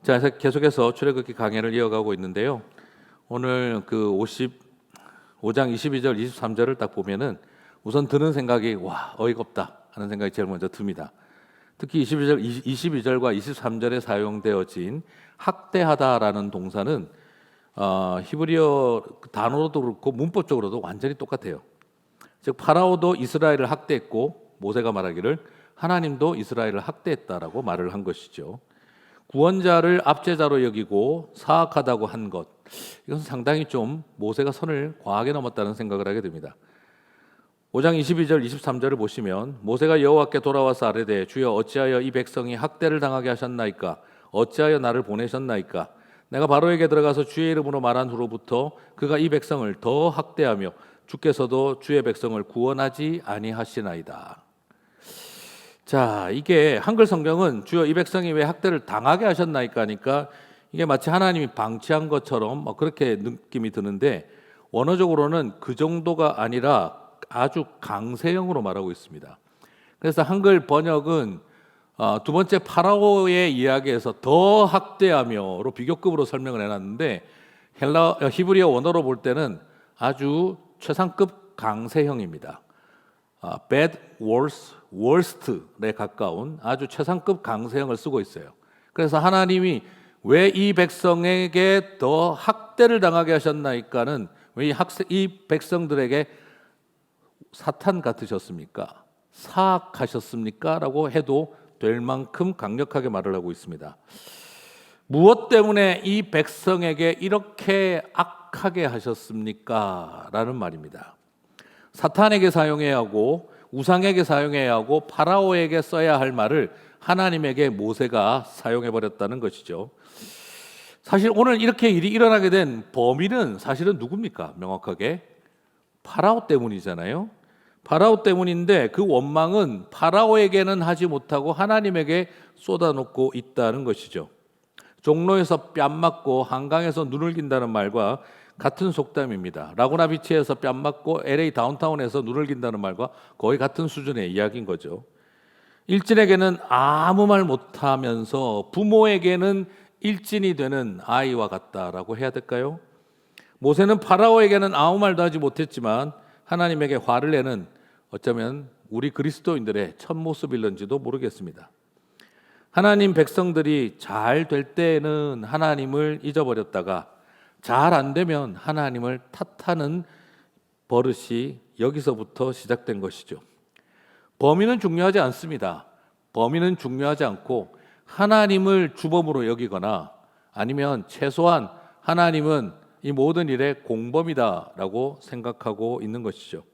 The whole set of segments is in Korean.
자, 계속해서 출애굽기 강해를 이어가고 있는데요. 오늘 그 55장 22절, 23절을 딱 보면은 우선 드는 생각이 와, 어이가 없다 하는 생각이 제일 먼저 듭니다. 특히 22절과 23절에 사용되어진 학대하다라는 동사는 히브리어 단어로도 그렇고 문법적으로도 완전히 똑같아요. 즉 파라오도 이스라엘을 학대했고 모세가 말하기를 하나님도 이스라엘을 학대했다라고 말을 한 것이죠. 구원자를 압제자로 여기고 사악하다고 한 것, 이것은 상당히 좀 모세가 선을 과하게 넘었다는 생각을 하게 됩니다. 5장 22절 23절을 보시면 모세가 여호와께 돌아와서 아뢰되 주여 어찌하여 이 백성이 학대를 당하게 하셨나이까? 어찌하여 나를 보내셨나이까? 내가 바로에게 들어가서 주의 이름으로 말한 후로부터 그가 이 백성을 더 학대하며 주께서도 주의 백성을 구원하지 아니하시나이다. 자, 이게 한글 성경은 주여 이 백성이 왜 학대를 당하게 하셨나이까 하니까 이게 마치 하나님이 방치한 것처럼 그렇게 느낌이 드는데 원어적으로는 그 정도가 아니라 아주 강세형으로 말하고 있습니다. 그래서 한글 번역은 두 번째 파라오의 이야기에서 더 학대하며로 비교급으로 설명을 해놨는데 히브리어 원어로 볼 때는 아주 최상급 강세형입니다. bad, worse, worst에 가까운 아주 최상급 강세형을 쓰고 있어요. 그래서 하나님이 왜 이 백성에게 더 학대를 당하게 하셨나이까는 왜 이 백성들에게 사탄 같으셨습니까? 사악하셨습니까? 라고 해도 될 만큼 강력하게 말을 하고 있습니다. 무엇 때문에 이 백성에게 이렇게 악하게 하셨습니까? 라는 말입니다. 사탄에게 사용해야 하고 우상에게 사용해야 하고 파라오에게 써야 할 말을 하나님에게 모세가 사용해 버렸다는 것이죠. 사실 오늘 이렇게 일이 일어나게 된 범인은 사실은 누굽니까? 명확하게 파라오 때문이잖아요. 파라오 때문인데 그 원망은 파라오에게는 하지 못하고 하나님에게 쏟아놓고 있다는 것이죠. 종로에서 뺨 맞고 한강에서 눈을 긴다는 말과 같은 속담입니다. 라구나 비치에서 뺨 맞고 LA 다운타운에서 눈을 긴다는 말과 거의 같은 수준의 이야기인 거죠. 일진에게는 아무 말 못하면서 부모에게는 일진이 되는 아이와 같다라고 해야 될까요? 모세는 파라오에게는 아무 말도 하지 못했지만 하나님에게 화를 내는 어쩌면 우리 그리스도인들의 첫 모습일런지도 모르겠습니다. 하나님 백성들이 잘 될 때에는 하나님을 잊어버렸다가 잘 안 되면 하나님을 탓하는 버릇이 여기서부터 시작된 것이죠. 범인은 중요하지 않습니다. 범인은 중요하지 않고 하나님을 주범으로 여기거나 아니면 최소한 하나님은 이 모든 일의 공범이다라고 생각하고 있는 것이죠.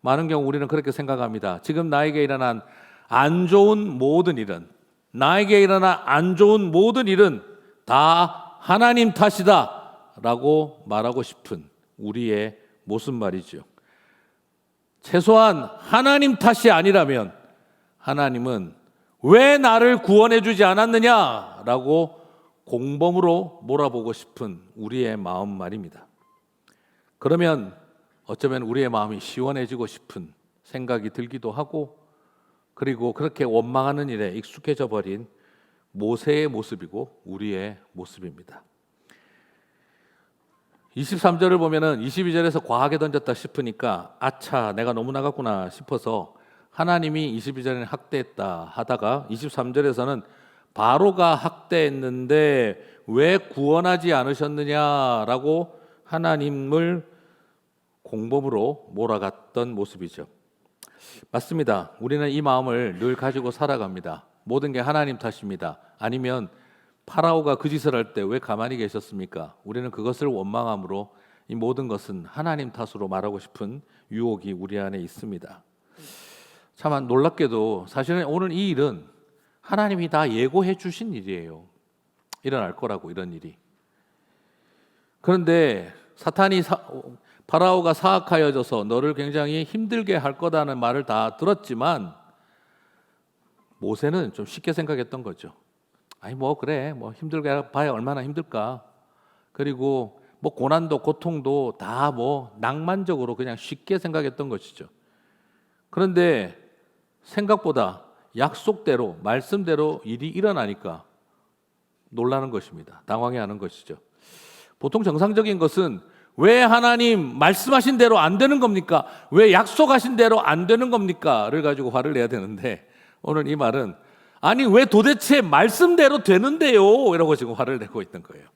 많은 경우 우리는 그렇게 생각합니다. 지금 나에게 일어난 안 좋은 모든 일은, 나에게 일어난 안 좋은 모든 일은 다 하나님 탓이다 라고 말하고 싶은 우리의 모습 말이죠. 최소한 하나님 탓이 아니라면 하나님은 왜 나를 구원해 주지 않았느냐라고 공범으로 몰아보고 싶은 우리의 마음 말입니다. 그러면 어쩌면 우리의 마음이 시원해지고 싶은 생각이 들기도 하고 그리고 그렇게 원망하는 일에 익숙해져 버린 모세의 모습이고 우리의 모습입니다. 23절을 보면은 22절에서 과하게 던졌다 싶으니까 아차 내가 너무 나갔구나 싶어서 하나님이 22절에는 학대했다 하다가 23절에서는 바로가 학대했는데 왜 구원하지 않으셨느냐라고 하나님을 공범으로 몰아갔던 모습이죠. 맞습니다. 우리는 이 마음을 늘 가지고 살아갑니다. 모든 게 하나님 탓입니다. 아니면 파라오가 그 짓을 할 때 왜 가만히 계셨습니까? 우리는 그것을 원망함으로 이 모든 것은 하나님 탓으로 말하고 싶은 유혹이 우리 안에 있습니다. 참 놀랍게도 사실은 오늘 이 일은 하나님이 다 예고해 주신 일이에요. 일어날 거라고 이런 일이. 그런데 사탄이 파라오가 사악하여져서 너를 굉장히 힘들게 할 거다는 말을 다 들었지만 모세는 좀 쉽게 생각했던 거죠. 아니 그래 힘들게 봐야 얼마나 힘들까. 그리고 고난도 고통도 다 낭만적으로 그냥 쉽게 생각했던 것이죠. 그런데 생각보다 약속대로 말씀대로 일이 일어나니까 놀라는 것입니다. 당황해하는 것이죠. 보통 정상적인 것은 왜 하나님 말씀하신 대로 안 되는 겁니까? 왜 약속하신 대로 안 되는 겁니까?를 가지고 화를 내야 되는데 오늘 이 말은 아니 왜 도대체 말씀대로 되는데요? 이라고 지금 화를 내고 있는 거예요.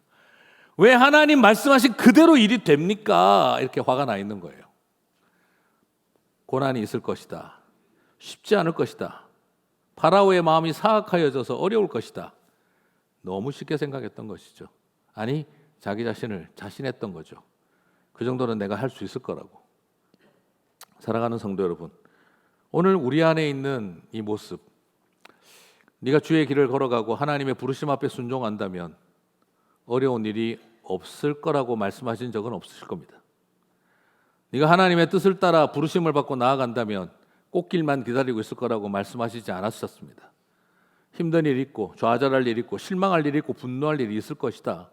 왜 하나님 말씀하신 그대로 일이 됩니까? 이렇게 화가 나 있는 거예요. 고난이 있을 것이다. 쉽지 않을 것이다. 파라오의 마음이 사악하여져서 어려울 것이다. 너무 쉽게 생각했던 것이죠. 아니 자기 자신을 자신했던 거죠. 그 정도는 내가 할 수 있을 거라고. 사랑하는 성도 여러분, 오늘 우리 안에 있는 이 모습, 네가 주의 길을 걸어가고 하나님의 부르심 앞에 순종한다면 어려운 일이 없을 거라고 말씀하신 적은 없으실 겁니다. 네가 하나님의 뜻을 따라 부르심을 받고 나아간다면 꽃길만 기다리고 있을 거라고 말씀하시지 않으셨습니다. 힘든 일이 있고 좌절할 일이 있고 실망할 일이 있고 분노할 일이 있을 것이다.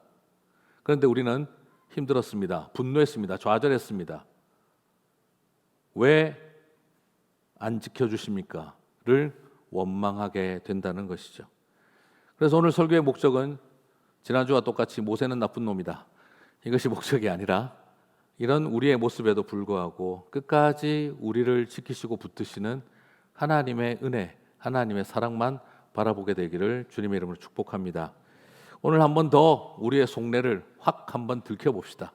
그런데 우리는 힘들었습니다. 분노했습니다. 좌절했습니다. 왜 안 지켜주십니까? 를 원망하게 된다는 것이죠. 그래서 오늘 설교의 목적은 지난주와 똑같이 모세는 나쁜 놈이다. 이것이 목적이 아니라 이런 우리의 모습에도 불구하고 끝까지 우리를 지키시고 붙드시는 하나님의 은혜, 하나님의 사랑만 바라보게 되기를 주님의 이름으로 축복합니다. 오늘 한 번 더 우리의 속내를 확 한번 들켜봅시다.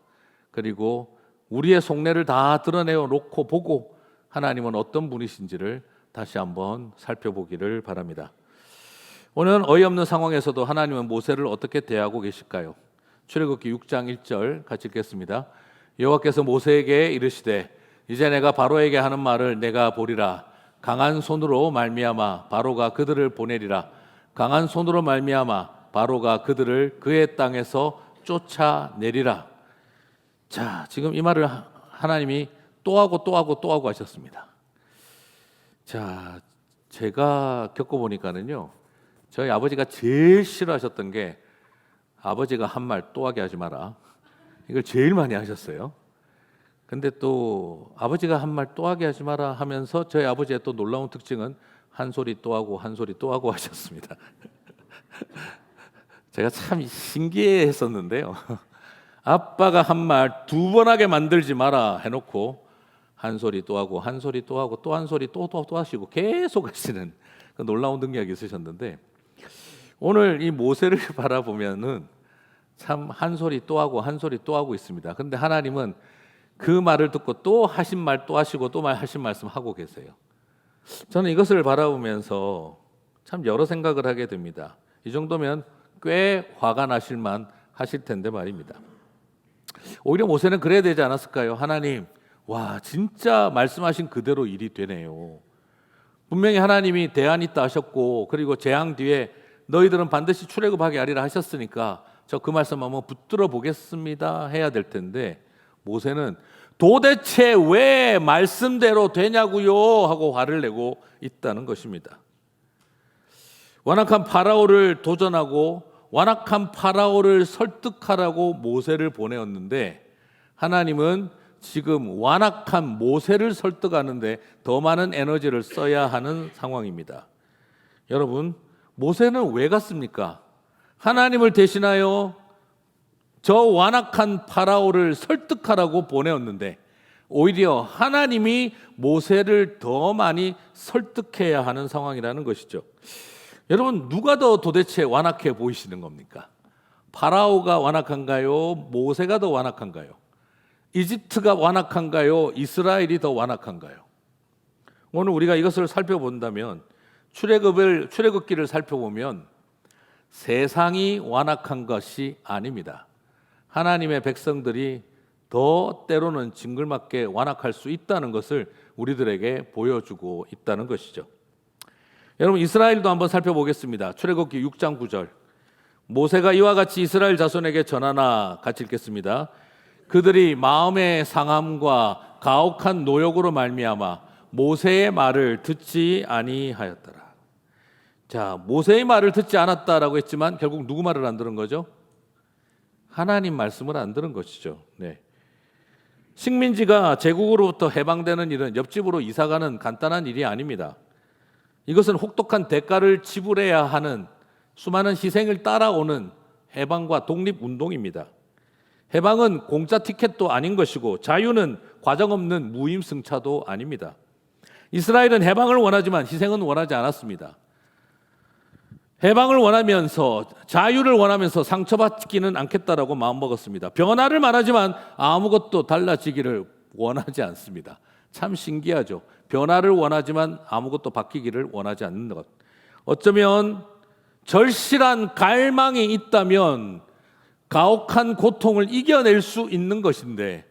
그리고 우리의 속내를 다 드러내어 놓고 보고 하나님은 어떤 분이신지를 다시 한번 살펴보기를 바랍니다. 오늘 어이없는 상황에서도 하나님은 모세를 어떻게 대하고 계실까요? 출애굽기 6장 1절 같이 읽겠습니다. 여호와께서 모세에게 이르시되 이제 내가 바로에게 하는 말을 내가 보리라. 강한 손으로 말미암아 바로가 그들을 보내리라. 강한 손으로 말미암아 바로가 그들을 그의 땅에서 쫓아내리라. 자, 지금 이 말을 하나님이 또 하고 또 하고 또 하고 하셨습니다. 자, 제가 겪어보니까는요, 저희 아버지가 제일 싫어하셨던 게 아버지가 한 말 또 하게 하지 마라. 이걸 제일 많이 하셨어요. 근데 또 아버지가 한 말 또 하게 하지 마라 하면서 저희 아버지의 또 놀라운 특징은 한 소리 또 하고 한 소리 또 하고 하셨습니다. 제가 참 신기했었는데요. 아빠가 한 말 두 번 하게 만들지 마라 해놓고 한 소리 또 하고 한 소리 또 하고 또 한 소리 또 하시고 계속 하시는 그 놀라운 능력이 있으셨는데 오늘 이 모세를 바라보면은 참 한 소리 또 하고 한 소리 또 하고 있습니다. 그런데 하나님은 그 말을 듣고 또 하신 말 또 하시고 또 하신 말씀 하고 계세요. 저는 이것을 바라보면서 참 여러 생각을 하게 됩니다. 이 정도면 꽤 화가 나실만 하실 텐데 말입니다. 오히려 모세는 그래야 되지 않았을까요? 하나님, 와 진짜 말씀하신 그대로 일이 되네요. 분명히 하나님이 대안 있다 하셨고 그리고 재앙 뒤에 너희들은 반드시 출애굽하게 하리라 하셨으니까 저 그 말씀 한번 붙들어 보겠습니다 해야 될 텐데 모세는 도대체 왜 말씀대로 되냐고요 하고 화를 내고 있다는 것입니다. 완악한 파라오를 도전하고 완악한 파라오를 설득하라고 모세를 보내었는데 하나님은 지금 완악한 모세를 설득하는데 더 많은 에너지를 써야 하는 상황입니다. 여러분, 모세는 왜 갔습니까? 하나님을 대신하여 저 완악한 파라오를 설득하라고 보내었는데 오히려 하나님이 모세를 더 많이 설득해야 하는 상황이라는 것이죠. 여러분, 누가 더 도대체 완악해 보이시는 겁니까? 파라오가 완악한가요? 모세가 더 완악한가요? 이집트가 완악한가요? 이스라엘이 더 완악한가요? 오늘 우리가 이것을 살펴본다면 출애굽기를 살펴보면 세상이 완악한 것이 아닙니다. 하나님의 백성들이 더 때로는 징글맞게 완악할 수 있다는 것을 우리들에게 보여주고 있다는 것이죠. 여러분, 이스라엘도 한번 살펴보겠습니다. 출애굽기 6장 9절. 모세가 이와 같이 이스라엘 자손에게 전하나 같이 읽겠습니다. 그들이 마음의 상함과 가혹한 노역으로 말미암아 모세의 말을 듣지 아니하였더라. 자, 모세의 말을 듣지 않았다라고 했지만 결국 누구 말을 안 들은 거죠? 하나님 말씀을 안 들은 것이죠. 네. 식민지가 제국으로부터 해방되는 일은 옆집으로 이사가는 간단한 일이 아닙니다. 이것은 혹독한 대가를 지불해야 하는 수많은 희생을 따라오는 해방과 독립운동입니다. 해방은 공짜 티켓도 아닌 것이고 자유는 과정 없는 무임승차도 아닙니다. 이스라엘은 해방을 원하지만 희생은 원하지 않았습니다. 해방을 원하면서 자유를 원하면서 상처받기는 않겠다라고 마음먹었습니다. 변화를 말하지만 아무것도 달라지기를 원하지 않습니다. 참 신기하죠. 변화를 원하지만 아무것도 바뀌기를 원하지 않는 것. 어쩌면 절실한 갈망이 있다면 가혹한 고통을 이겨낼 수 있는 것인데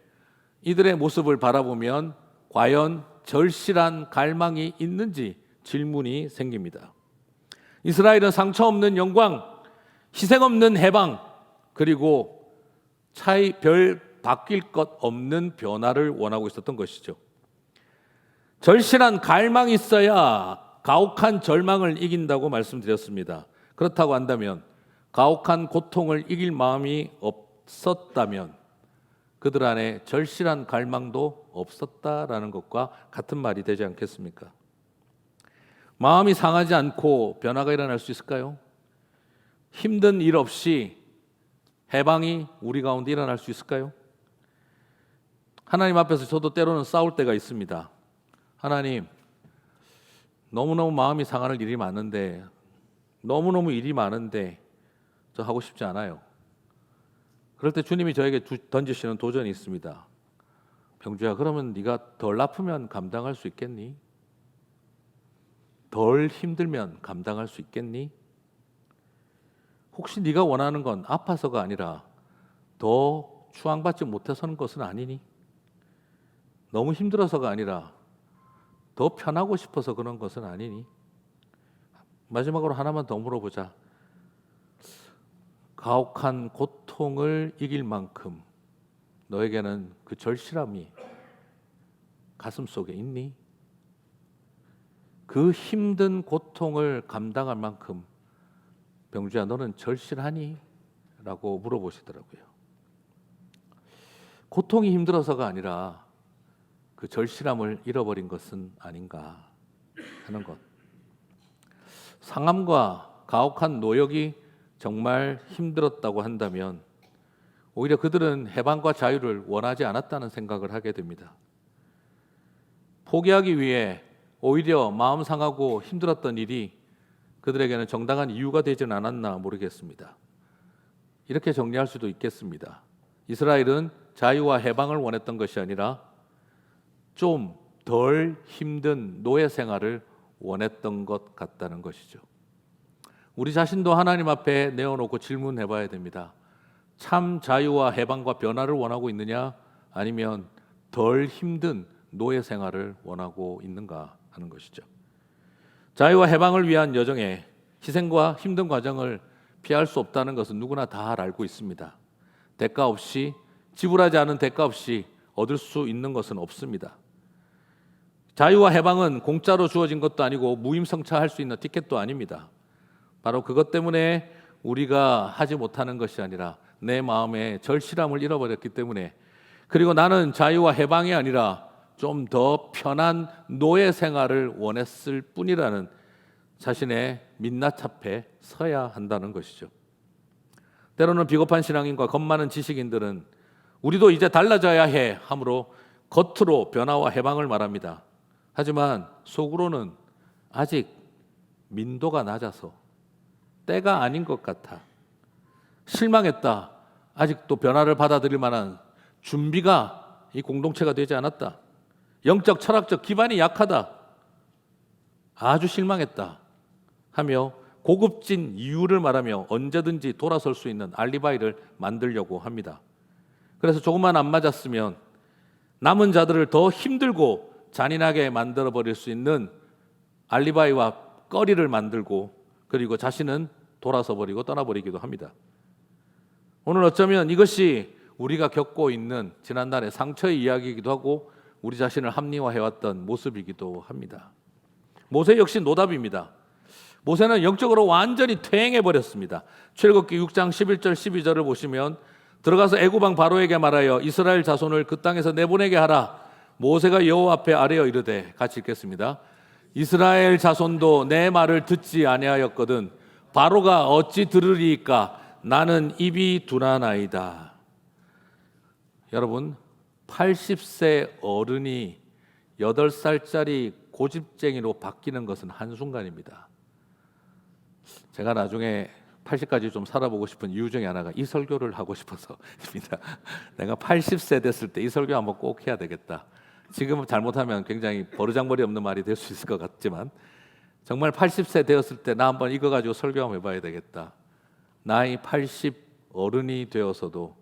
이들의 모습을 바라보면 과연 절실한 갈망이 있는지 질문이 생깁니다. 이스라엘은 상처 없는 영광, 희생 없는 해방, 그리고 별 바뀔 것 없는 변화를 원하고 있었던 것이죠. 절실한 갈망이 있어야 가혹한 절망을 이긴다고 말씀드렸습니다. 그렇다고 한다면 가혹한 고통을 이길 마음이 없었다면 그들 안에 절실한 갈망도 없었다라는 것과 같은 말이 되지 않겠습니까? 마음이 상하지 않고 변화가 일어날 수 있을까요? 힘든 일 없이 해방이 우리 가운데 일어날 수 있을까요? 하나님 앞에서 저도 때로는 싸울 때가 있습니다. 하나님, 너무너무 마음이 상할 일이 많은데, 너무너무 일이 많은데 저 하고 싶지 않아요. 그럴 때 주님이 저에게 던지시는 도전이 있습니다. 병주야, 그러면 네가 덜 아프면 감당할 수 있겠니? 덜 힘들면 감당할 수 있겠니? 혹시 네가 원하는 건 아파서가 아니라 더 추앙받지 못해서는 것은 아니니? 너무 힘들어서가 아니라 더 편하고 싶어서 그런 것은 아니니? 마지막으로 하나만 더 물어보자. 가혹한 고통을 이길 만큼 너에게는 그 절실함이 가슴속에 있니? 그 힘든 고통을 감당할 만큼 병주야, 너는 절실하니? 라고 물어보시더라고요. 고통이 힘들어서가 아니라 그 절실함을 잃어버린 것은 아닌가 하는 것. 상함과 가혹한 노역이 정말 힘들었다고 한다면 오히려 그들은 해방과 자유를 원하지 않았다는 생각을 하게 됩니다. 포기하기 위해 오히려 마음 상하고 힘들었던 일이 그들에게는 정당한 이유가 되지는 않았나 모르겠습니다. 이렇게 정리할 수도 있겠습니다. 이스라엘은 자유와 해방을 원했던 것이 아니라 좀 덜 힘든 노예 생활을 원했던 것 같다는 것이죠. 우리 자신도 하나님 앞에 내어놓고 질문해 봐야 됩니다. 참 자유와 해방과 변화를 원하고 있느냐? 아니면 덜 힘든 노예 생활을 원하고 있는가 하는 것이죠. 자유와 해방을 위한 여정에 희생과 힘든 과정을 피할 수 없다는 것은 누구나 다 알고 있습니다. 대가 없이, 지불하지 않은 대가 없이 얻을 수 있는 것은 없습니다. 자유와 해방은 공짜로 주어진 것도 아니고 무임승차할 수 있는 티켓도 아닙니다. 바로 그것 때문에 우리가 하지 못하는 것이 아니라 내 마음에 절실함을 잃어버렸기 때문에, 그리고 나는 자유와 해방이 아니라 좀 더 편한 노예 생활을 원했을 뿐이라는 자신의 민낯 앞에 서야 한다는 것이죠. 때로는 비겁한 신앙인과 겁 많은 지식인들은 우리도 이제 달라져야 해 하므로 겉으로 변화와 해방을 말합니다. 하지만 속으로는 아직 민도가 낮아서 때가 아닌 것 같아, 실망했다, 아직도 변화를 받아들일 만한 준비가 이 공동체가 되지 않았다, 영적 철학적 기반이 약하다, 아주 실망했다 하며 고급진 이유를 말하며 언제든지 돌아설 수 있는 알리바이를 만들려고 합니다. 그래서 조금만 안 맞았으면 남은 자들을 더 힘들고 잔인하게 만들어버릴 수 있는 알리바이와 거리를 만들고, 그리고 자신은 돌아서 버리고 떠나버리기도 합니다. 오늘 어쩌면 이것이 우리가 겪고 있는 지난날의 상처의 이야기이기도 하고 우리 자신을 합리화해왔던 모습이기도 합니다. 모세 역시 노답입니다. 모세는 영적으로 완전히 퇴행해버렸습니다. 출애굽기 6장 11절 12절을 보시면, 들어가서 애굽왕 바로에게 말하여 이스라엘 자손을 그 땅에서 내보내게 하라. 모세가 여호와 앞에 아뢰어 이르되, 같이 읽겠습니다. 이스라엘 자손도 내 말을 듣지 아니하였거든 바로가 어찌 들으리이까 나는 입이 둔하나이다. 여러분 80세 어른이 8살짜리 고집쟁이로 바뀌는 것은 한순간입니다. 제가 나중에 80까지 좀 살아보고 싶은 이유 중에 하나가 이 설교를 하고 싶어서입니다. 내가 80세 됐을 때 이 설교 한번 꼭 해야 되겠다. 지금 잘못하면 굉장히 버르장머리 없는 말이 될 수 있을 것 같지만 정말 80세 되었을 때 나 한번 이거 가지고 설교 한번 해봐야 되겠다. 나이 80 어른이 되어서도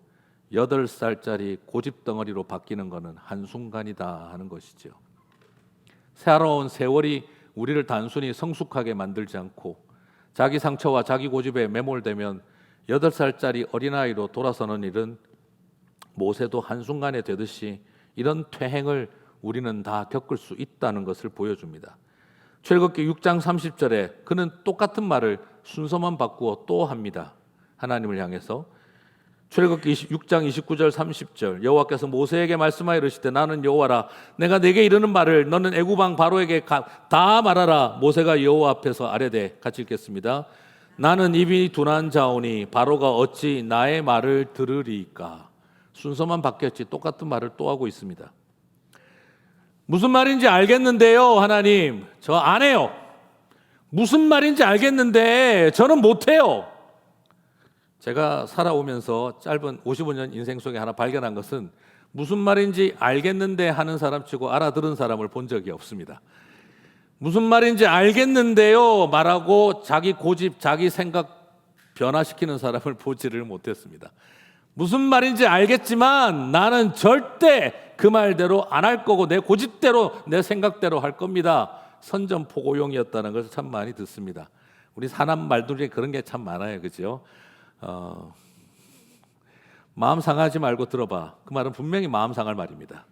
8살짜리 고집덩어리로 바뀌는 것은 한순간이다 하는 것이죠. 새로운 세월이 우리를 단순히 성숙하게 만들지 않고 자기 상처와 자기 고집에 매몰되면 8살짜리 어린아이로 돌아서는 일은 모세도 한순간에 되듯이 이런 퇴행을 우리는 다 겪을 수 있다는 것을 보여줍니다. 출애굽기 6장 30절에 그는 똑같은 말을 순서만 바꾸어 또 합니다. 하나님을 향해서 출애굽기 6장 29절 30절 여호와께서 모세에게 말씀하여 이르시되 나는 여호와라 내가 네게 이르는 말을 너는 애굽 왕 바로에게 다 말하라. 모세가 여호와 앞에서 아뢰되 같이 읽겠습니다. 나는 입이 둔한 자오니 바로가 어찌 나의 말을 들으리이까. 순서만 바뀌었지 똑같은 말을 또 하고 있습니다. 무슨 말인지 알겠는데요 하나님 저 안 해요. 무슨 말인지 알겠는데 저는 못해요. 제가 살아오면서 짧은 55년 인생 속에 하나 발견한 것은 무슨 말인지 알겠는데 하는 사람 치고 알아들은 사람을 본 적이 없습니다. 무슨 말인지 알겠는데요 말하고 자기 고집, 자기 생각 변화시키는 사람을 보지를 못했습니다. 무슨 말인지 알겠지만 나는 절대 그 말대로 안 할 거고 내 고집대로 내 생각대로 할 겁니다. 선전포고용이었다는 것을 참 많이 듣습니다. 우리 사남 말들 중에 그런 게 참 많아요. 그죠? 마음 상하지 말고 들어봐. 그 말은 분명히 마음 상할 말입니다.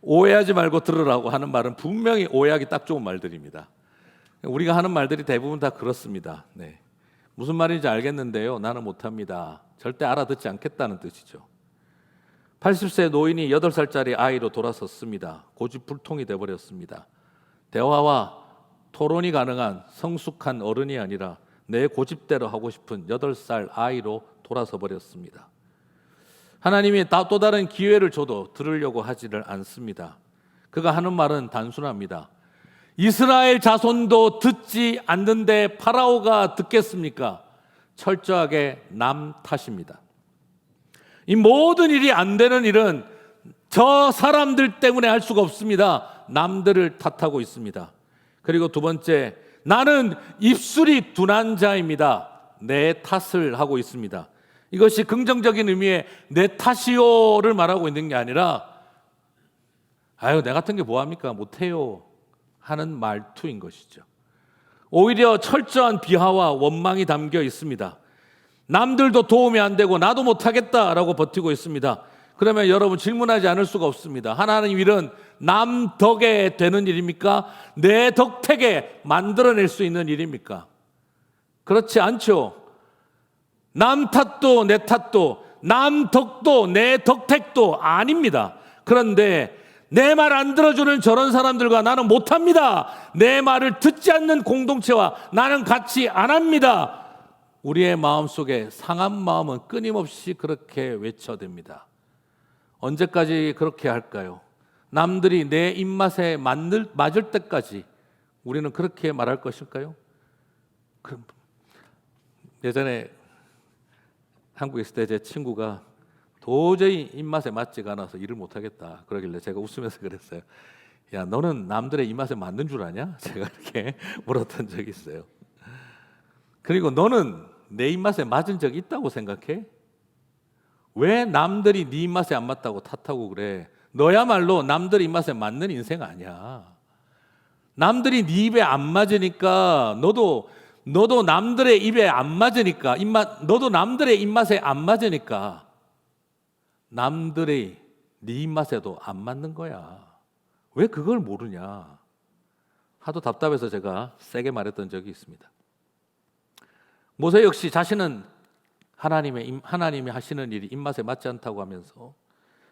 오해하지 말고 들으라고 하는 말은 분명히 오해하기 딱 좋은 말들입니다. 우리가 하는 말들이 대부분 다 그렇습니다. 네. 무슨 말인지 알겠는데요 나는 못합니다. 절대 알아듣지 않겠다는 뜻이죠. 80세 노인이 8살짜리 아이로 돌아섰습니다. 고집불통이 되어버렸습니다. 대화와 토론이 가능한 성숙한 어른이 아니라 내 고집대로 하고 싶은 8살 아이로 돌아서 버렸습니다. 하나님이 또 다른 기회를 줘도 들으려고 하지를 않습니다. 그가 하는 말은 단순합니다. 이스라엘 자손도 듣지 않는데 파라오가 듣겠습니까? 철저하게 남 탓입니다. 이 모든 일이 안 되는 일은 저 사람들 때문에 할 수가 없습니다. 남들을 탓하고 있습니다. 그리고 두 번째, 나는 입술이 둔한 자입니다. 내 탓을 하고 있습니다. 이것이 긍정적인 의미의 내 탓이요를 말하고 있는 게 아니라 아유 내 같은 게 뭐합니까? 못해요 하는 말투인 것이죠. 오히려 철저한 비하와 원망이 담겨 있습니다. 남들도 도움이 안 되고 나도 못하겠다라고 버티고 있습니다. 그러면 여러분 질문하지 않을 수가 없습니다. 하나님 일은 남 덕에 되는 일입니까? 내 덕택에 만들어낼 수 있는 일입니까? 그렇지 않죠. 남 탓도 내 탓도 남 덕도 내 덕택도 아닙니다. 그런데 내 말 안 들어주는 저런 사람들과 나는 못합니다. 내 말을 듣지 않는 공동체와 나는 같이 안 합니다. 우리의 마음속에 상한 마음은 끊임없이 그렇게 외쳐댑니다. 언제까지 그렇게 할까요? 남들이 내 입맛에 맞을 때까지 우리는 그렇게 말할 것일까요? 그럼 예전에 한국에 있을 때 제 친구가 도저히 입맛에 맞지가 않아서 일을 못하겠다 그러길래 제가 웃으면서 그랬어요. 야 너는 남들의 입맛에 맞는 줄 아냐? 제가 이렇게 물었던 적이 있어요. 그리고 너는 내 입맛에 맞은 적이 있다고 생각해? 왜 남들이 네 입맛에 안 맞다고 탓하고 그래? 너야말로 남들 입맛에 맞는 인생 아니야. 남들이 네 입에 안 맞으니까 너도 남들의 입에 안 맞으니까 너도 남들의 입맛에 안 맞으니까 남들의 네 입맛에도 안 맞는 거야. 왜 그걸 모르냐? 하도 답답해서 제가 세게 말했던 적이 있습니다. 모세 역시 자신은 하나님이 하시는 일이 입맛에 맞지 않다고 하면서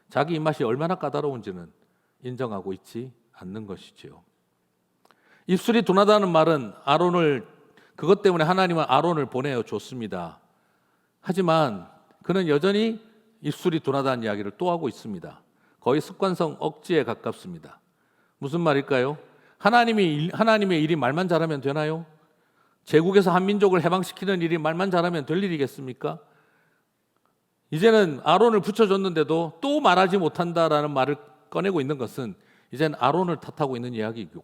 자기 입맛이 얼마나 까다로운지는 인정하고 있지 않는 것이지요. 입술이 둔하다는 말은 아론을 그것 때문에 하나님은 아론을 보내어 줬습니다. 하지만 그는 여전히 입술이 둔하다는 이야기를 또 하고 있습니다. 거의 습관성 억지에 가깝습니다. 무슨 말일까요? 하나님의 일이 말만 잘하면 되나요? 제국에서 한민족을 해방시키는 일이 말만 잘하면 될 일이겠습니까? 이제는 아론을 붙여줬는데도 또 말하지 못한다라는 말을 꺼내고 있는 것은 이제는 아론을 탓하고 있는 이야기이고,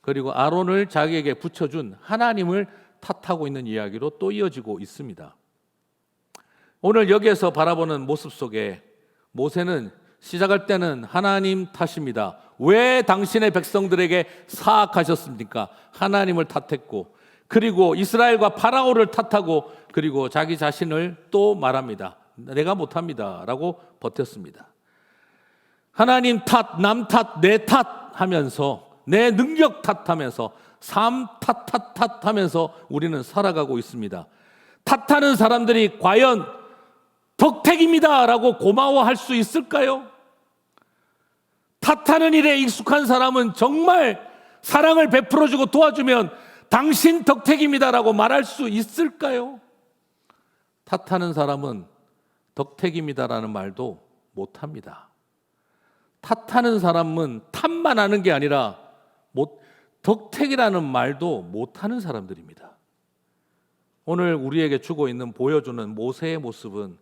그리고 아론을 자기에게 붙여준 하나님을 탓하고 있는 이야기로 또 이어지고 있습니다. 오늘 여기에서 바라보는 모습 속에 모세는 시작할 때는 하나님 탓입니다. 왜 당신의 백성들에게 사악하셨습니까? 하나님을 탓했고, 그리고 이스라엘과 파라오를 탓하고, 그리고 자기 자신을 또 말합니다. 내가 못합니다 라고 버텼습니다. 하나님 탓, 남 탓, 내 탓 하면서, 내 능력 탓하면서, 삶 탓하면서 우리는 살아가고 있습니다. 탓하는 사람들이 과연 덕택입니다 라고 고마워할 수 있을까요? 탓하는 일에 익숙한 사람은 정말 사랑을 베풀어주고 도와주면 당신 덕택입니다 라고 말할 수 있을까요? 탓하는 사람은 덕택입니다 라는 말도 못합니다. 탓하는 사람은 탓만 하는 게 아니라 덕택이라는 말도 못하는 사람들입니다. 오늘 우리에게 주고 있는, 보여주는 모세의 모습은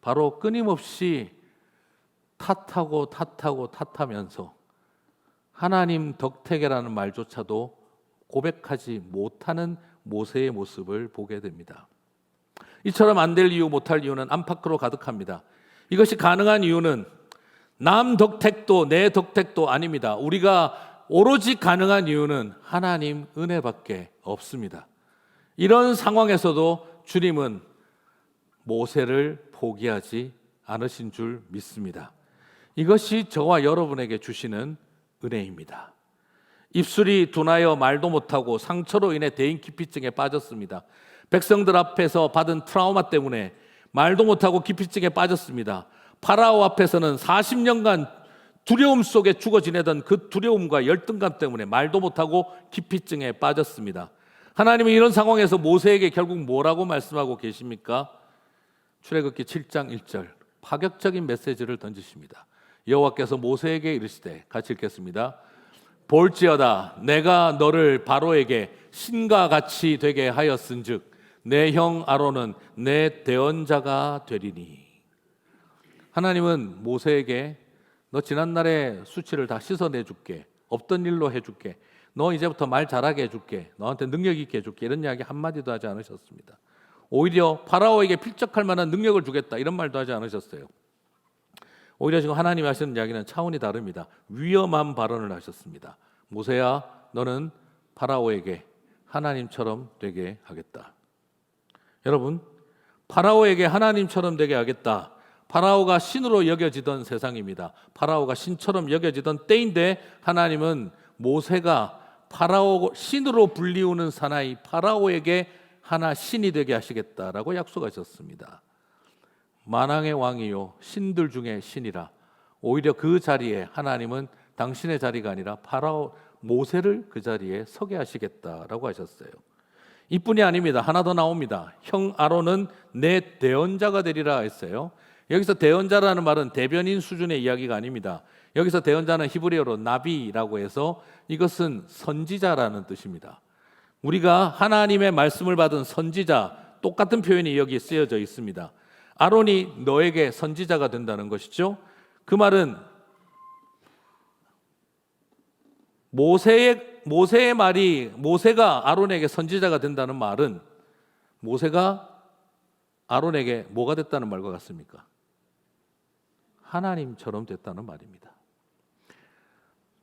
바로 끊임없이 탓하면서 하나님 덕택이라는 말조차도 고백하지 못하는 모세의 모습을 보게 됩니다. 이처럼 안 될 이유, 못할 이유는 안팎으로 가득합니다. 이것이 가능한 이유는 남 덕택도 내 덕택도 아닙니다. 우리가 오로지 가능한 이유는 하나님 은혜밖에 없습니다. 이런 상황에서도 주님은 모세를 포기하지 않으신 줄 믿습니다. 이것이 저와 여러분에게 주시는 은혜입니다. 입술이 둔하여 말도 못하고 상처로 인해 대인기피증에 빠졌습니다. 백성들 앞에서 받은 트라우마 때문에 말도 못하고 기피증에 빠졌습니다. 파라오 앞에서는 40년간 두려움 속에 죽어 지내던 그 두려움과 열등감 때문에 말도 못하고 기피증에 빠졌습니다. 하나님은 이런 상황에서 모세에게 결국 뭐라고 말씀하고 계십니까? 출애굽기 7장 1절 파격적인 메시지를 던지십니다. 여호와께서 모세에게 이르시되, 같이 읽겠습니다. 볼지어다 내가 너를 바로에게 신과 같이 되게 하였은즉 내 형 아론은 내 대언자가 되리니. 하나님은 모세에게 너 지난날의 수치를 다 씻어내줄게, 없던 일로 해줄게, 너 이제부터 말 잘하게 해줄게, 너한테 능력 있게 해줄게, 이런 이야기 한마디도 하지 않으셨습니다. 오히려 파라오에게 필적할 만한 능력을 주겠다, 이런 말도 하지 않으셨어요. 오히려 지금 하나님이 하시는 이야기는 차원이 다릅니다. 위험한 발언을 하셨습니다. 모세야, 너는 파라오에게 하나님처럼 되게 하겠다. 여러분, 파라오에게 하나님처럼 되게 하겠다. 파라오가 신으로 여겨지던 세상입니다. 파라오가 신처럼 여겨지던 때인데 하나님은 모세가 파라오 신으로 불리우는 사나이 파라오에게 하나 신이 되게 하시겠다라고 약속하셨습니다. 만왕의 왕이요 신들 중에 신이라. 오히려 그 자리에 하나님은 당신의 자리가 아니라 파라오 모세를 그 자리에 서게 하시겠다라고 하셨어요. 이뿐이 아닙니다. 하나 더 나옵니다. 형 아론은 내 대언자가 되리라 했어요. 여기서 대언자라는 말은 대변인 수준의 이야기가 아닙니다. 여기서 대언자는 히브리어로 나비라고 해서 이것은 선지자라는 뜻입니다. 우리가 하나님의 말씀을 받은 선지자, 똑같은 표현이 여기 쓰여져 있습니다. 아론이 너에게 선지자가 된다는 것이죠. 그 말은 모세의 말이, 모세가 아론에게 선지자가 된다는 말은 모세가 아론에게 뭐가 됐다는 말과 같습니까? 하나님처럼 됐다는 말입니다.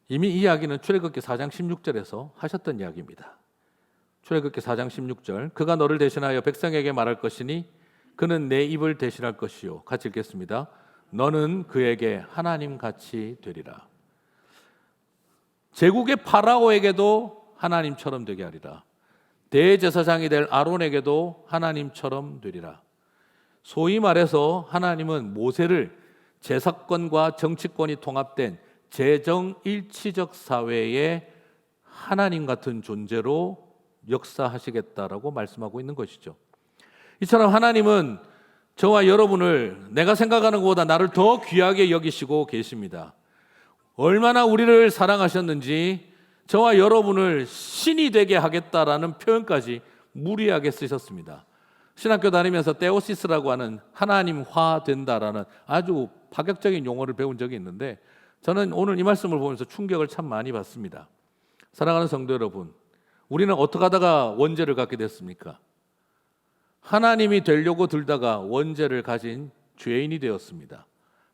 이미 이 이야기는 출애굽기 4장 16절에서 하셨던 이야기입니다. 출애굽기 4장 16절 그가 너를 대신하여 백성에게 말할 것이니 그는 내 입을 대신할 것이요. 같이 읽겠습니다. 너는 그에게 하나님같이 되리라. 제국의 파라오에게도 하나님처럼 되게 하리라. 대제사장이 될 아론에게도 하나님처럼 되리라. 소위 말해서 하나님은 모세를 제사권과 정치권이 통합된 재정일치적 사회의 하나님 같은 존재로 역사하시겠다라고 말씀하고 있는 것이죠. 이처럼 하나님은 저와 여러분을 내가 생각하는 것보다 나를 더 귀하게 여기시고 계십니다. 얼마나 우리를 사랑하셨는지 저와 여러분을 신이 되게 하겠다라는 표현까지 무리하게 쓰셨습니다. 신학교 다니면서 테오시스라고 하는 하나님화 된다라는 아주 파격적인 용어를 배운 적이 있는데 저는 오늘 이 말씀을 보면서 충격을 참 많이 받습니다. 사랑하는 성도 여러분, 우리는 어떻게 하다가 원죄를 갖게 됐습니까? 하나님이 되려고 들다가 원죄를 가진 죄인이 되었습니다.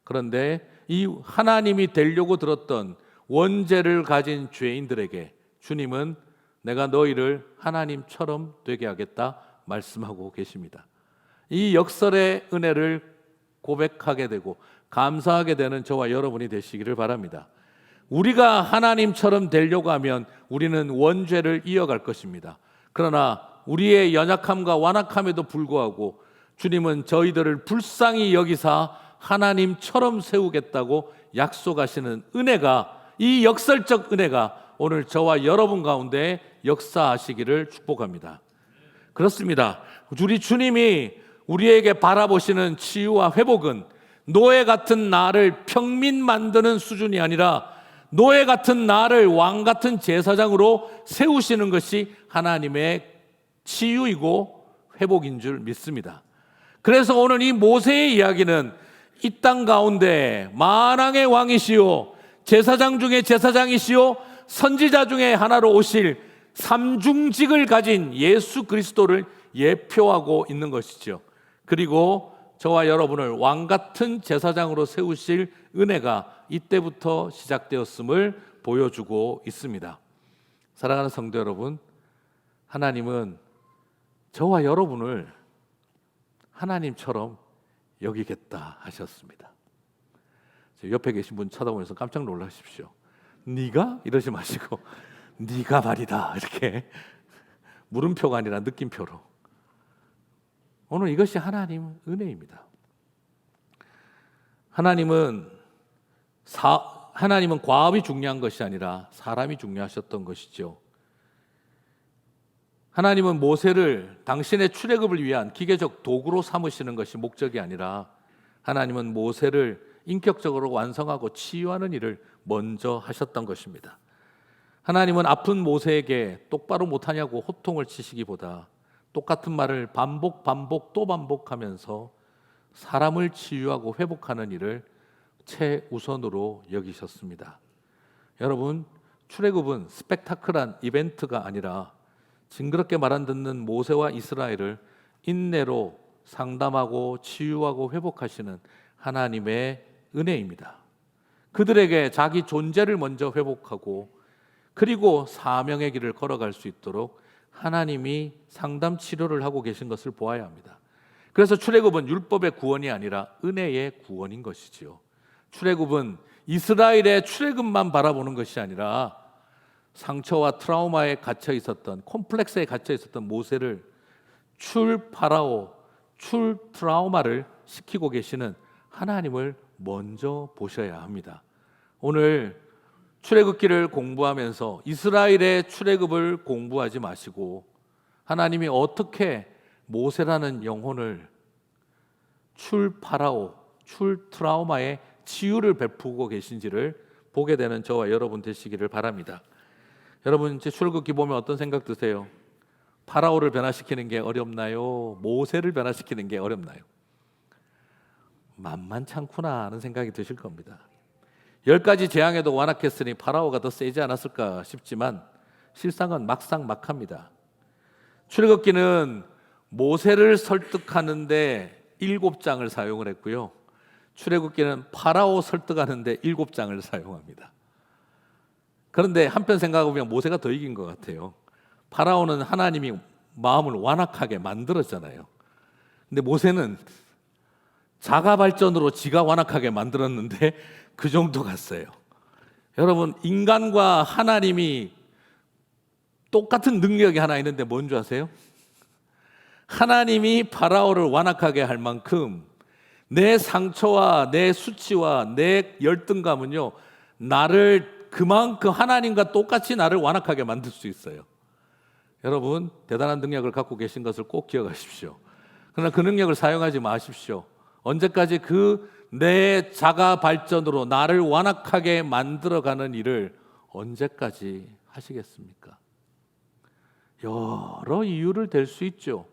그런데 이 하나님이 되려고 들었던 원죄를 가진 죄인들에게 주님은 내가 너희를 하나님처럼 되게 하겠다 말씀하고 계십니다. 이 역설의 은혜를 고백하게 되고 감사하게 되는 저와 여러분이 되시기를 바랍니다. 우리가 하나님처럼 되려고 하면 우리는 원죄를 이어갈 것입니다. 그러나 우리의 연약함과 완악함에도 불구하고 주님은 저희들을 불쌍히 여기사 하나님처럼 세우겠다고 약속하시는 은혜가, 이 역설적 은혜가 오늘 저와 여러분 가운데 역사하시기를 축복합니다. 그렇습니다. 우리 주님이 우리에게 바라보시는 치유와 회복은 노예 같은 나를 평민 만드는 수준이 아니라 노예 같은 나를 왕 같은 제사장으로 세우시는 것이 하나님의 치유이고 회복인 줄 믿습니다. 그래서 오늘 이 모세의 이야기는 이 땅 가운데 만왕의 왕이시오, 제사장 중에 제사장이시오, 선지자 중에 하나로 오실 삼중직을 가진 예수 그리스도를 예표하고 있는 것이죠. 그리고 저와 여러분을 왕 같은 제사장으로 세우실 은혜가 이때부터 시작되었음을 보여주고 있습니다. 사랑하는 성도 여러분, 하나님은 저와 여러분을 하나님처럼 여기겠다 하셨습니다. 옆에 계신 분 쳐다보면서 깜짝 놀라십시오. 네가? 이러지 마시고 네가 말이다, 이렇게 물음표가 아니라 느낌표로. 오늘 이것이 하나님 은혜입니다. 하나님은 과업이 중요한 것이 아니라 사람이 중요하셨던 것이죠. 하나님은 모세를 당신의 출애굽을 위한 기계적 도구로 삼으시는 것이 목적이 아니라 하나님은 모세를 인격적으로 완성하고 치유하는 일을 먼저 하셨던 것입니다. 하나님은 아픈 모세에게 똑바로 못하냐고 호통을 치시기보다 똑같은 말을 반복 또 반복하면서 사람을 치유하고 회복하는 일을 최우선으로 여기셨습니다. 여러분, 출애굽은 스펙타클한 이벤트가 아니라 징그럽게 말 안 듣는 모세와 이스라엘을 인내로 상담하고 치유하고 회복하시는 하나님의 은혜입니다. 그들에게 자기 존재를 먼저 회복하고 그리고 사명의 길을 걸어갈 수 있도록 하나님이 상담 치료를 하고 계신 것을 보아야 합니다. 그래서 출애굽은 율법의 구원이 아니라 은혜의 구원인 것이지요. 출애굽은 이스라엘의 출애굽만 바라보는 것이 아니라 상처와 트라우마에 갇혀 있었던, 콤플렉스에 갇혀 있었던 모세를 출 파라오, 출 트라우마를 시키고 계시는 하나님을 먼저 보셔야 합니다. 오늘 출애굽기를 공부하면서 이스라엘의 출애굽을 공부하지 마시고 하나님이 어떻게 모세라는 영혼을 출 파라오, 출 트라우마의 치유를 베푸고 계신지를 보게 되는 저와 여러분 되시기를 바랍니다. 여러분, 제 출애굽기 보면 어떤 생각 드세요? 파라오를 변화시키는 게 어렵나요? 모세를 변화시키는 게 어렵나요? 만만찮구나 하는 생각이 드실 겁니다. 10가지 재앙에도 완악했으니 파라오가 더 세지 않았을까 싶지만 실상은 막상막합니다. 출애굽기는 모세를 설득하는데 7장을 사용을 했고요. 출애굽기는 파라오 설득하는데 7장을 사용합니다. 그런데 한편 생각해보면 모세가 더 이긴 것 같아요. 파라오는 하나님이 마음을 완악하게 만들었잖아요. 근데 모세는 자가 발전으로 지가 완악하게 만들었는데 그 정도 갔어요. 여러분, 인간과 하나님이 똑같은 능력이 하나 있는데 뭔 줄 아세요? 하나님이 파라오를 완악하게 할 만큼 내 상처와 내 수치와 내 열등감은요, 나를 그만큼 하나님과 똑같이 나를 완악하게 만들 수 있어요. 여러분, 대단한 능력을 갖고 계신 것을 꼭 기억하십시오. 그러나 그 능력을 사용하지 마십시오. 언제까지 그 내 자가 발전으로 나를 완악하게 만들어가는 일을 언제까지 하시겠습니까? 여러 이유를 댈 수 있죠.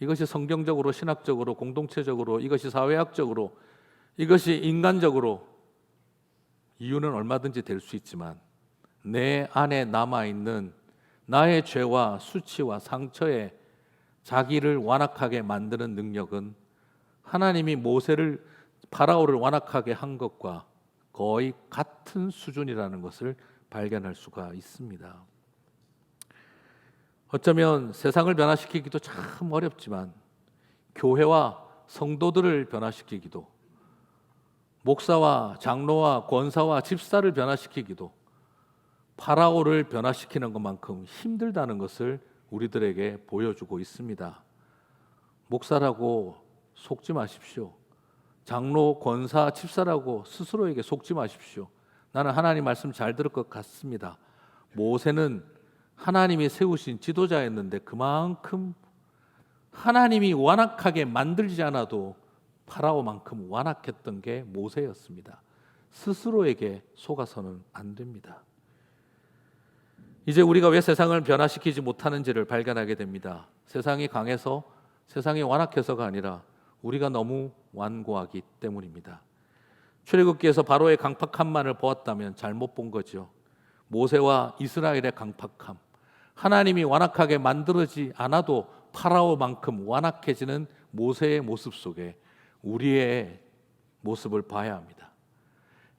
이것이 성경적으로, 신학적으로, 공동체적으로, 이것이 사회학적으로, 이것이 인간적으로 이유는 얼마든지 될 수 있지만 내 안에 남아있는 나의 죄와 수치와 상처에 자기를 완악하게 만드는 능력은 하나님이 파라오를 완악하게 한 것과 거의 같은 수준이라는 것을 발견할 수가 있습니다. 어쩌면 세상을 변화시키기도 참 어렵지만 교회와 성도들을 변화시키기도, 목사와 장로와 권사와 집사를 변화시키기도 파라오를 변화시키는 것만큼 힘들다는 것을 우리들에게 보여주고 있습니다. 목사라고 속지 마십시오. 장로, 권사, 집사라고 스스로에게 속지 마십시오. 나는 하나님 말씀 잘 들을 것 같습니다. 모세는 하나님이 세우신 지도자였는데 그만큼 하나님이 완악하게 만들지 않아도 파라오만큼 완악했던 게 모세였습니다. 스스로에게 속아서는 안 됩니다. 이제 우리가 왜 세상을 변화시키지 못하는지를 발견하게 됩니다. 세상이 강해서, 세상이 완악해서가 아니라 우리가 너무 완고하기 때문입니다. 출애굽기에서 바로의 강팍함만을 보았다면 잘못 본 거죠. 모세와 이스라엘의 강팍함, 하나님이 완악하게 만들지 않아도 파라오만큼 완악해지는 모세의 모습 속에 우리의 모습을 봐야 합니다.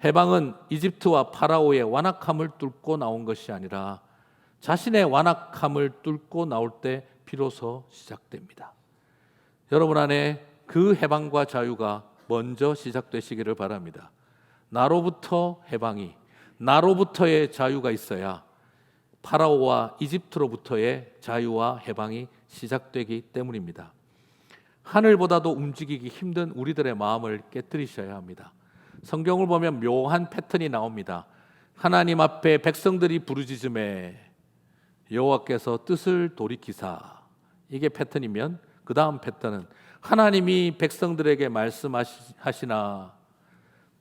해방은 이집트와 파라오의 완악함을 뚫고 나온 것이 아니라 자신의 완악함을 뚫고 나올 때 비로소 시작됩니다. 여러분 안에 그 해방과 자유가 먼저 시작되시기를 바랍니다. 나로부터 해방이, 나로부터의 자유가 있어야 파라오와 이집트로부터의 자유와 해방이 시작되기 때문입니다. 하늘보다도 움직이기 힘든 우리들의 마음을 깨뜨리셔야 합니다. 성경을 보면 묘한 패턴이 나옵니다. 하나님 앞에 백성들이 부르짖음에 여호와께서 뜻을 돌이키사, 이게 패턴이면 그 다음 패턴은 하나님이 백성들에게 말씀하시나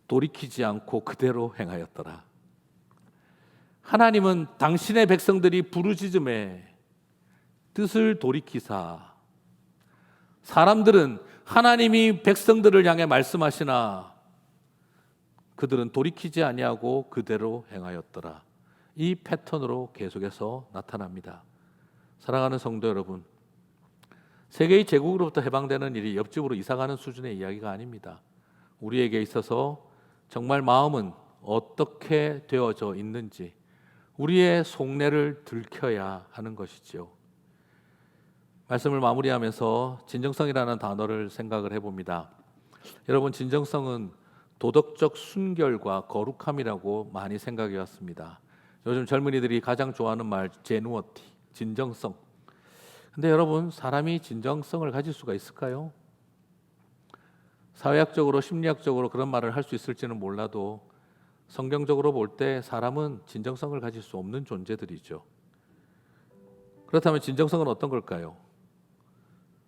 돌이키지 않고 그대로 행하였더라. 하나님은 당신의 백성들이 부르짖음에 뜻을 돌이키사, 사람들은 하나님이 백성들을 향해 말씀하시나 그들은 돌이키지 아니하고 그대로 행하였더라. 이 패턴으로 계속해서 나타납니다. 사랑하는 성도 여러분, 세계의 제국으로부터 해방되는 일이 옆집으로 이사가는 수준의 이야기가 아닙니다. 우리에게 있어서 정말 마음은 어떻게 되어져 있는지 우리의 속내를 들켜야 하는 것이죠. 말씀을 마무리하면서 진정성이라는 단어를 생각을 해봅니다. 여러분, 진정성은 도덕적 순결과 거룩함이라고 많이 생각해 왔습니다. 요즘 젊은이들이 가장 좋아하는 말 제누어티, 진정성. 근데 여러분, 사람이 진정성을 가질 수가 있을까요? 사회학적으로, 심리학적으로 그런 말을 할 수 있을지는 몰라도 성경적으로 볼 때 사람은 진정성을 가질 수 없는 존재들이죠. 그렇다면 진정성은 어떤 걸까요?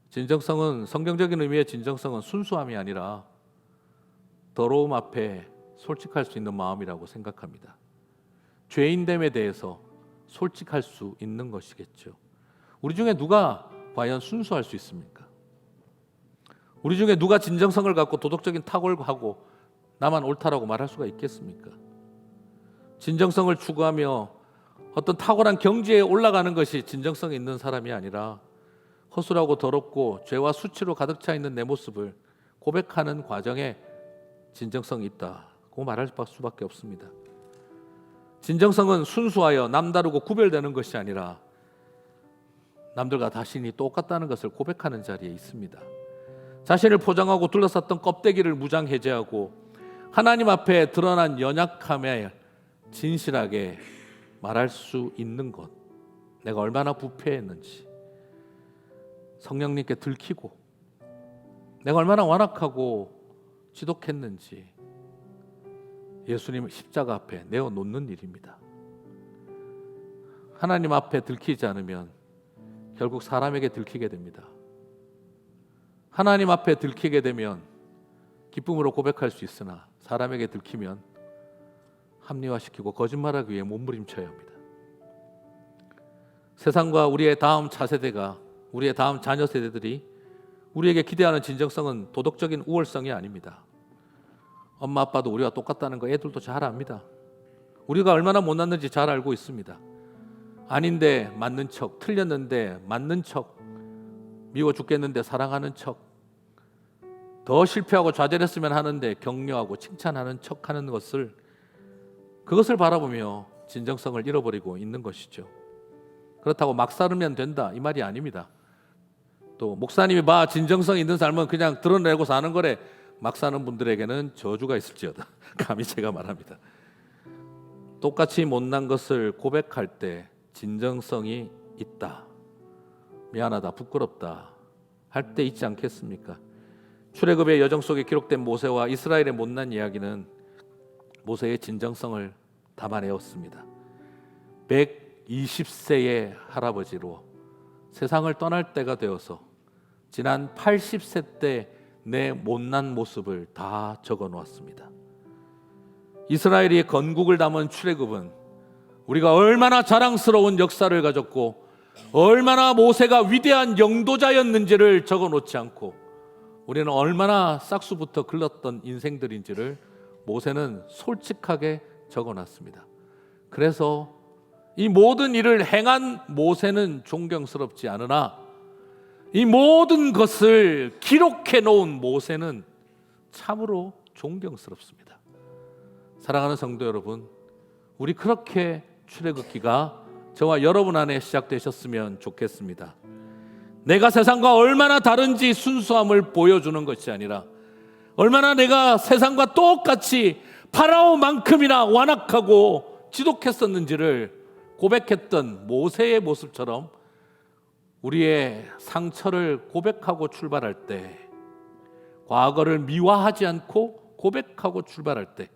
진정성은, 성경적인 의미의 진정성은 순수함이 아니라 더러움 앞에 솔직할 수 있는 마음이라고 생각합니다. 죄인됨에 대해서 솔직할 수 있는 것이겠죠. 우리 중에 누가 과연 순수할 수 있습니까? 우리 중에 누가 진정성을 갖고 도덕적인 탁월을 하고 나만 옳다라고 말할 수가 있겠습니까? 진정성을 추구하며 어떤 탁월한 경지에 올라가는 것이 진정성이 있는 사람이 아니라 허술하고 더럽고 죄와 수치로 가득 차 있는 내 모습을 고백하는 과정에 진정성이 있다고 말할 수밖에 없습니다. 진정성은 순수하여 남다르고 구별되는 것이 아니라 남들과 자신이 똑같다는 것을 고백하는 자리에 있습니다. 자신을 포장하고 둘러쌌던 껍데기를 무장해제하고 하나님 앞에 드러난 연약함에 진실하게 말할 수 있는 것, 내가 얼마나 부패했는지 성령님께 들키고 내가 얼마나 완악하고 지독했는지 예수님 십자가 앞에 내어놓는 일입니다. 하나님 앞에 들키지 않으면 결국 사람에게 들키게 됩니다. 하나님 앞에 들키게 되면 기쁨으로 고백할 수 있으나 사람에게 들키면 합리화시키고 거짓말하기 위해 몸부림쳐야 합니다. 세상과 우리의 다음 차세대가, 우리의 다음 자녀 세대들이 우리에게 기대하는 진정성은 도덕적인 우월성이 아닙니다. 엄마 아빠도 우리와 똑같다는 거 애들도 잘 압니다. 우리가 얼마나 못났는지 잘 알고 있습니다. 아닌데 맞는 척, 틀렸는데 맞는 척, 미워 죽겠는데 사랑하는 척, 더 실패하고 좌절했으면 하는데 격려하고 칭찬하는 척하는 것을, 그것을 바라보며 진정성을 잃어버리고 있는 것이죠. 그렇다고 막 살면 된다 이 말이 아닙니다. 또 목사님이 봐 진정성 있는 삶은 그냥 드러내고 사는 거래, 막 사는 분들에게는 저주가 있을지어다 감히 제가 말합니다. 똑같이 못난 것을 고백할 때 진정성이 있다, 미안하다, 부끄럽다 할 때 있지 않겠습니까? 출애굽의 여정 속에 기록된 모세와 이스라엘의 못난 이야기는 모세의 진정성을 담아내었습니다. 120세의 할아버지로 세상을 떠날 때가 되어서 지난 80세 때 내 못난 모습을 다 적어 놓았습니다. 이스라엘이 건국을 담은 출애굽은 우리가 얼마나 자랑스러운 역사를 가졌고 얼마나 모세가 위대한 영도자였는지를 적어 놓지 않고 우리는 얼마나 싹수부터 글렀던 인생들인지를 모세는 솔직하게 적어 놨습니다. 그래서 이 모든 일을 행한 모세는 존경스럽지 않으나 이 모든 것을 기록해 놓은 모세는 참으로 존경스럽습니다. 사랑하는 성도 여러분, 우리 그렇게 출애굽기가 저와 여러분 안에 시작되셨으면 좋겠습니다. 내가 세상과 얼마나 다른지 순수함을 보여주는 것이 아니라 얼마나 내가 세상과 똑같이 파라오만큼이나 완악하고 지독했었는지를 고백했던 모세의 모습처럼 우리의 상처를 고백하고 출발할 때, 과거를 미화하지 않고 고백하고 출발할 때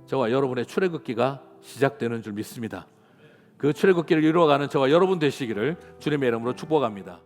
저와 여러분의 출애굽기가 시작되는 줄 믿습니다. 그 출애굽기를 이루어가는 저와 여러분 되시기를 주님의 이름으로 축복합니다.